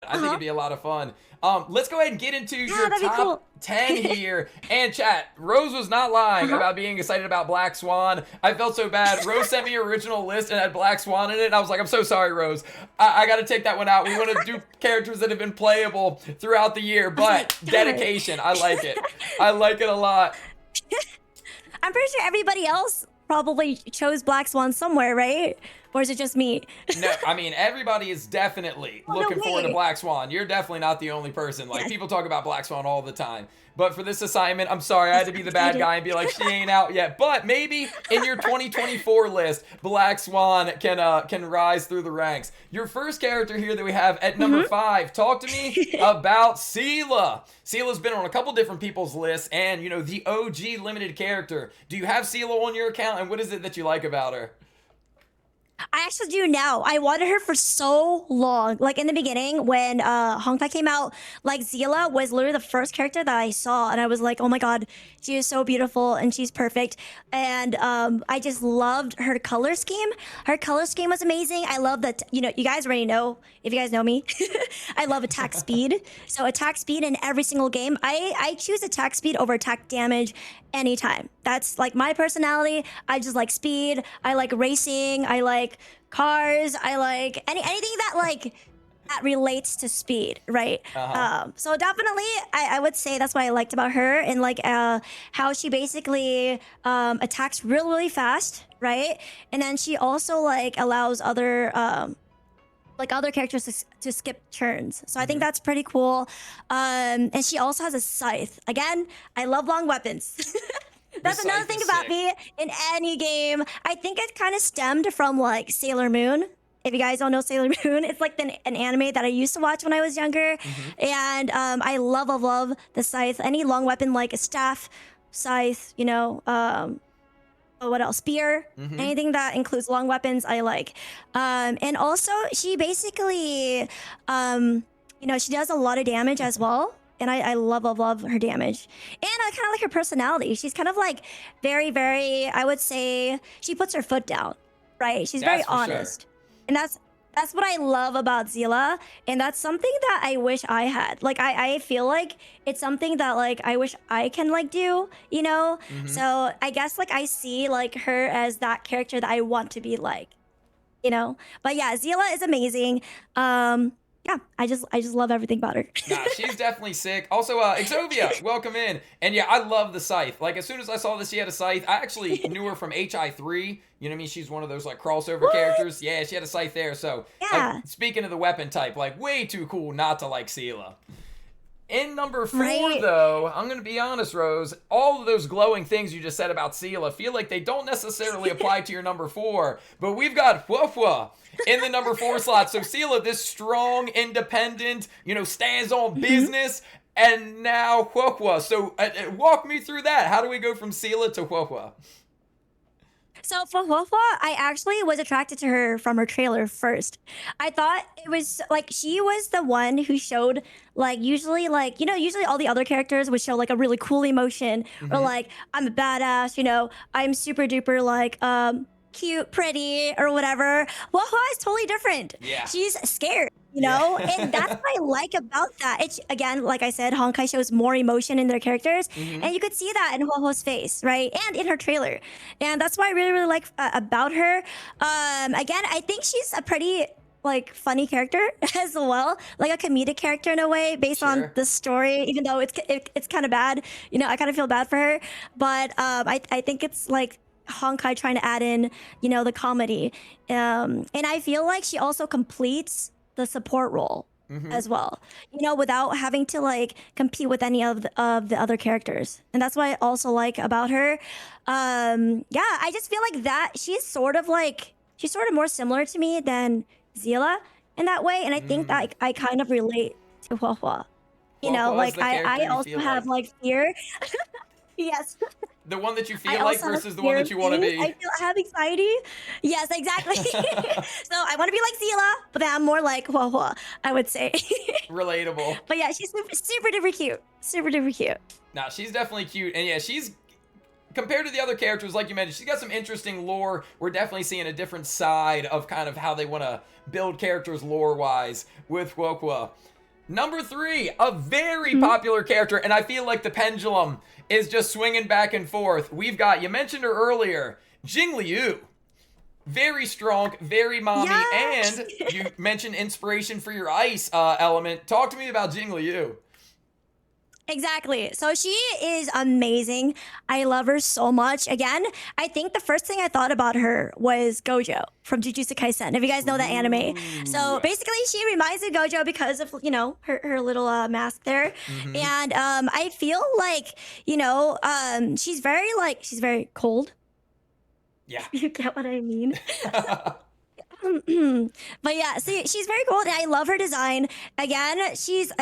I think it'd be a lot of fun. Let's go ahead and get into your that'd be top cool. 10 here. And chat, Rose was not lying about being excited about Black Swan. I felt so bad. Rose sent me her original list and had Black Swan in it. And I was like, I'm so sorry, Rose. I got to take that one out. We want to do characters that have been playable throughout the year. But dedication, I like it. I like it a lot. I'm pretty sure everybody else probably chose Black Swan somewhere, right? Or is it just me? No, I mean, everybody is definitely looking forward to Black Swan. You're definitely not the only person. Like, people talk about Black Swan all the time. But for this assignment, I'm sorry, I had to be the bad guy and be like, she ain't out yet. But maybe in your 2024 list, Black Swan can rise through the ranks. Your first character here that we have at number 5, talk to me about Seela. Seela's been on a couple different people's lists, and, you know, the OG limited character. Do you have Seela on your account, and what is it that you like about her? I actually do now. I wanted her for so long. Like in the beginning, when Honkai came out, like Seela was literally the first character that I saw, and I was like, oh my god, she is so beautiful and she's perfect. And I just loved her color scheme. Her color scheme was amazing. I love that. You know, you guys already know, if you guys know me, I love attack speed. So attack speed in every single game. I choose attack speed over attack damage anytime. That's like my personality. I just like speed. I like racing. I like cars. I like anything that relates to speed, right? So definitely, I would say that's what I liked about her, and like how she basically attacks really fast, right? And then she also like allows other other characters to skip turns. So I think that's pretty cool. And she also has a scythe. Again, I love long weapons. That's another thing about me in any game. I think it kind of stemmed from like Sailor Moon. If you guys don't know Sailor Moon, it's like an anime that I used to watch when I was younger. And I love the scythe. Any long weapon like a staff, scythe, you know, what else? Spear. Anything that includes long weapons, I like. And also, she basically, you know, she does a lot of damage as well. And I love her damage. And I kind of like her personality. She's kind of like very, I would say, she puts her foot down, right? She's very honest. And that's what I love about Seela. And that's something that I wish I had. Like, I feel like it's something that, like, I wish I can, like, do, you know? So I guess, like, I see, like, her as that character that I want to be like, you know? But yeah, Seela is amazing. Yeah, I just love everything about her. Nah, she's definitely sick. Also, Exovia, welcome in. And yeah, I love the scythe. Like, as soon as I saw that she had a scythe, I actually knew her from HI3. You know what I mean? She's one of those, like, crossover characters. Yeah, she had a scythe there. So, like, speaking of the weapon type, like, way too cool not to like Seela. In number 4, though, I'm going to be honest, Rose, all of those glowing things you just said about Seela feel like they don't necessarily apply to your number 4, but we've got Fwafwa in the number 4 slot. So Seela, this strong, independent, you know, stands on business, and now Fwafwa. So walk me through that. How do we go from Seela to Fwafwa? So for Fwafwa, I actually was attracted to her from her trailer first. I thought it was like she was the one who showed like usually like, you know, usually all the other characters would show like a really cool emotion or like I'm a badass, you know, I'm super duper like cute, pretty, or whatever. Fwafwa is totally different. Yeah. She's scared. You know, and that's what I like about that. It's again, like I said, Honkai shows more emotion in their characters, and you could see that in Hwa's face, right, and in her trailer, and that's why I really like about her. Again, I think she's a pretty like funny character as well, like a comedic character in a way, based on the story. Even though it's kind of bad, you know, I kind of feel bad for her, but I think it's like Honkai trying to add in, you know, the comedy, and I feel like she also completes the support role as well, you know, without having to like compete with any of the other characters. And that's what I also like about her. Yeah, I just feel like that she's sort of more similar to me than Seela in that way. And I think that I kind of relate to Hwa. You know, like I also have like fear. Yes. The one that you feel like versus the one that you want to be. I have anxiety. Yes, exactly. So I want to be like Seela, but then I'm more like Hwa, I would say. Relatable. But yeah, she's super duper cute. Super duper cute. Nah, she's definitely cute. And yeah, she's, compared to the other characters, like you mentioned, she's got some interesting lore. We're definitely seeing a different side of kind of how they want to build characters lore-wise with Hwa. Number 3, a very popular character, and I feel like the pendulum is just swinging back and forth. We've got, you mentioned her earlier, Jing Liu. Very strong, very mommy, Yes! and you mentioned inspiration for your ice element. Talk to me about Jing Liu. Exactly. So she is amazing. I love her so much. Again, I think the first thing I thought about her was Gojo from Jujutsu Kaisen. If you guys know that anime. So basically she reminds me of Gojo because of, you know, her little mask there. And I feel like, you know, she's very cold. Yeah. You get what I mean? But yeah, see, she's very cool, and I love her design. Again, she's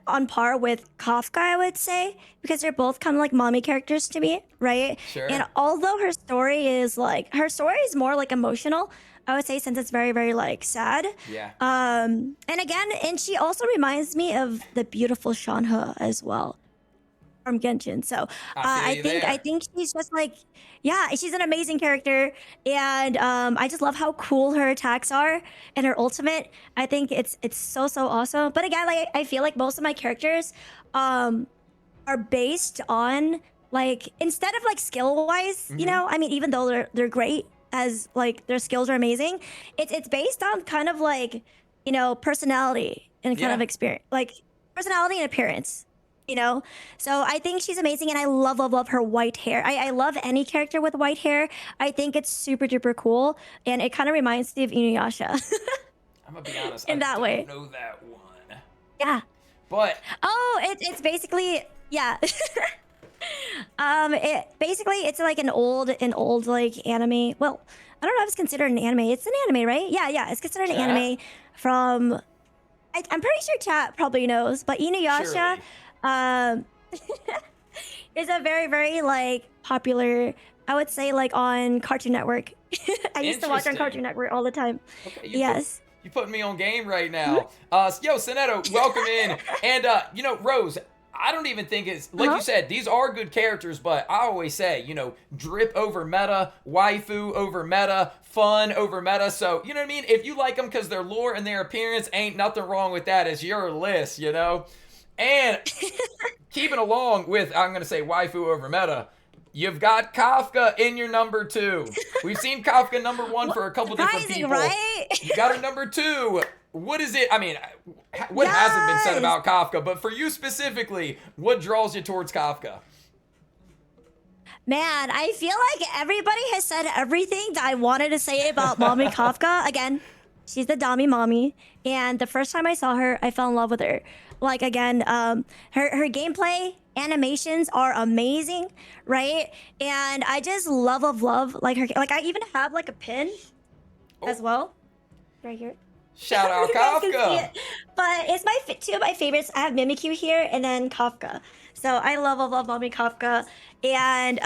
on par with Kafka, I would say, because they're both kind of like mommy characters to me, right? Sure. And although her story is more like emotional, I would say, since it's very, very like sad. Yeah. And again, and she also reminds me of the beautiful Shanhe as well from Genshin. So I think she's just like, yeah, she's an amazing character, and I just love how cool her attacks are and her ultimate. I think it's so awesome. But again, like I feel like most of my characters are based on like, instead of like skill wise, you know, I mean, even though they're great as like their skills are amazing, it's based on kind of like, you know, personality and kind of experience, like personality and appearance. You know, so I think she's amazing, and I love her white hair. I love any character with white hair. I think it's super duper cool, and it kind of reminds me of Inuyasha. I'm gonna be honest, in that way. I don't know that one. Yeah. But it's basically, yeah. It's like an old like anime. Well, I don't know if it's considered an anime. It's an anime, right? Yeah, it's considered an anime from. I'm pretty sure chat probably knows, but Inuyasha. Surely. Is a very, very like popular, I would say, like on Cartoon Network. I used to watch on Cartoon Network all the time. Okay, yes. You putting me on game right now. Yo, Soneto, welcome in. And you know, Rose, I don't even think it's like you said, these are good characters, but I always say, you know, drip over meta, waifu over meta, fun over meta. So, you know what I mean? If you like them because their lore and their appearance, ain't nothing wrong with that. It's your list, you know? And keeping along with, I'm going to say waifu over meta, you've got Kafka in your number 2. We've seen Kafka number 1 for a couple different people. Right? You got her number 2. What is it? I mean, what hasn't been said about Kafka? But for you specifically, what draws you towards Kafka? Man, I feel like everybody has said everything that I wanted to say about Mommy Kafka. Again, she's the Dami mommy. And the first time I saw her, I fell in love with her. Like, again, her gameplay animations are amazing, right? And I just love like her. Like, I even have like a pin as well right here. Shout out Kafka. But it's two of my favorites. I have Mimikyu here and then Kafka. So I love Mommy Kafka. And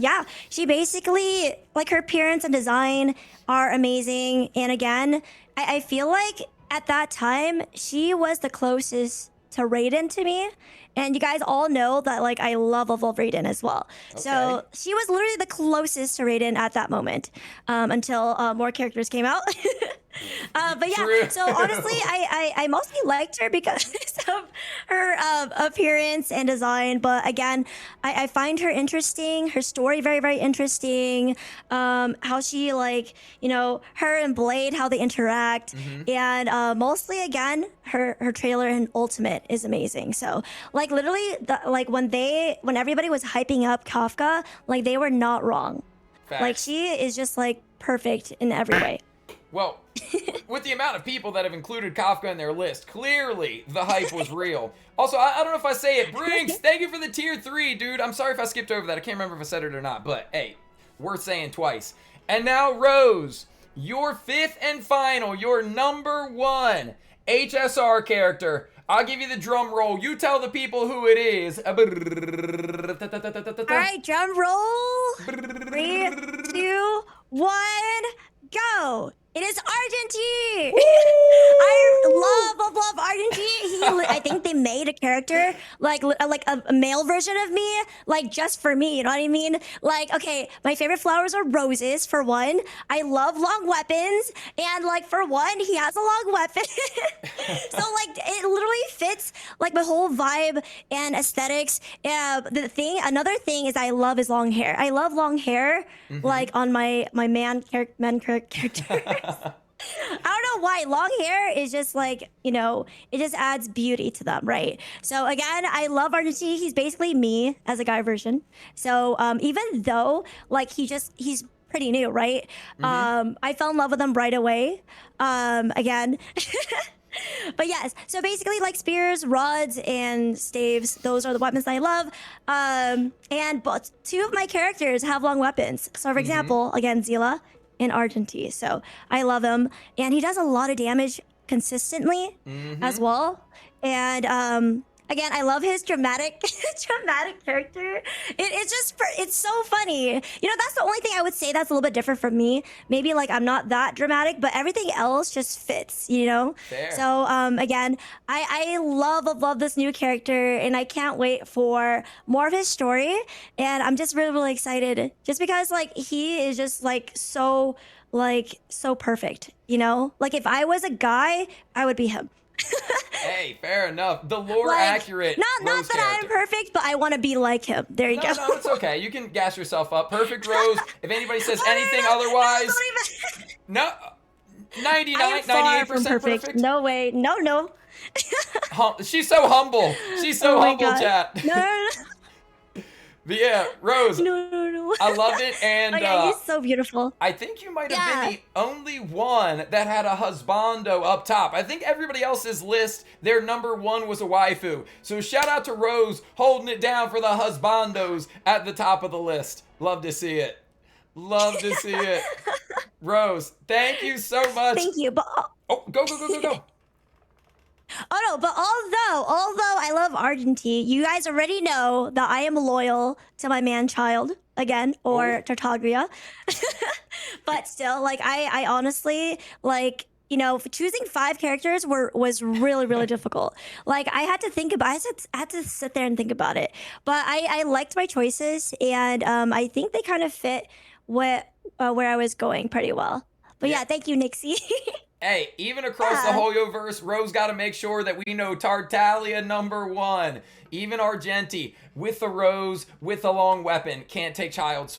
yeah, she basically, like, her appearance and design are amazing. And again, I feel like at that time, she was the closest to Raiden to me. And you guys all know that, like, I love Raiden as well. Okay. So she was literally the closest to Raiden at that moment until more characters came out. But yeah, True. So honestly, I mostly liked her because of her appearance and design. But again, I find her interesting, her story very, very interesting. How she, like, you know, her and Blade, how they interact. And mostly, again, her trailer and ultimate is amazing. So, like, literally, when everybody was hyping up Kafka, like, they were not wrong. Facts. Like, she is just, like, perfect in every way. Well, with the amount of people that have included Kafka in their list, clearly the hype was real. Also, I don't know if I say it, Brinks, thank you for the tier 3, dude. I'm sorry if I skipped over that. I can't remember if I said it or not, but hey, worth saying twice. And now, Rose, your 5th and final, your number 1 HSR character. I'll give you the drum roll. You tell the people who it is. All right, drum roll. 3, 2, 1, go. It is Argentine. Woo! I love Argentine. I think they made a character like a male version of me, like just for me. You know what I mean? Like, okay, my favorite flowers are roses for one. I love long weapons, and like for one, he has a long weapon. So like it literally fits like my whole vibe and aesthetics. Another thing is I love his long hair. I love long hair, like on my men characters. I don't know why. Long hair is just like, it just adds beauty to them, right? So again, I love Argentine. He's basically me as a guy version. So even though like he's pretty new, right? I fell in love with him right away. Again. But yes, so basically like spears, rods, and staves, those are the weapons that I love. But two of my characters have long weapons. So for example, again, Zila and Argentine. So I love him. And he does a lot of damage consistently as well. And again, I love his dramatic character. It's so funny. That's the only thing I would say that's a little bit different from me. Maybe like I'm not that dramatic, but everything else just fits, Fair. So again, I love this new character, and I can't wait for more of his story. And I'm just really, really excited just because like he is just like so perfect, Like if I was a guy, I would be him. Hey, fair enough. The lore Like, accurate. not Rose that character. I'm perfect, but I want to be like him. There you go. No, it's okay. You can gas yourself up. Perfect Rose. If anybody says Oh, anything no, otherwise, no, no, 99, I am far from 98% perfect. No way. No. She's so humble. She's so Oh my humble, God. chat. No. But yeah, Rose, No. I love it. And Oh, yeah, he's so beautiful. I think you might have been Yeah. the only one that had a husbando up top. I think everybody else's list, their number one was a waifu. So shout out to Rose holding it down for the husbandos at the top of the list. Love to see it. Love to see it. Rose, thank you so much. Thank you. But Oh, go. oh no, but although I love Argentine, you guys already know that I am loyal to my man-child again, or Tartaglia. But still, like I honestly like, choosing 5 characters was really, really difficult. Like I had to I had to sit there and think about it. But I liked my choices, and I think they kind of fit where I was going pretty well. But yeah, thank you, Nixie. Hey, even across the Hoyoverse, Rose got to make sure that we know Tartaglia number 1. Even Argenti with the rose, with the long weapon, can't take child's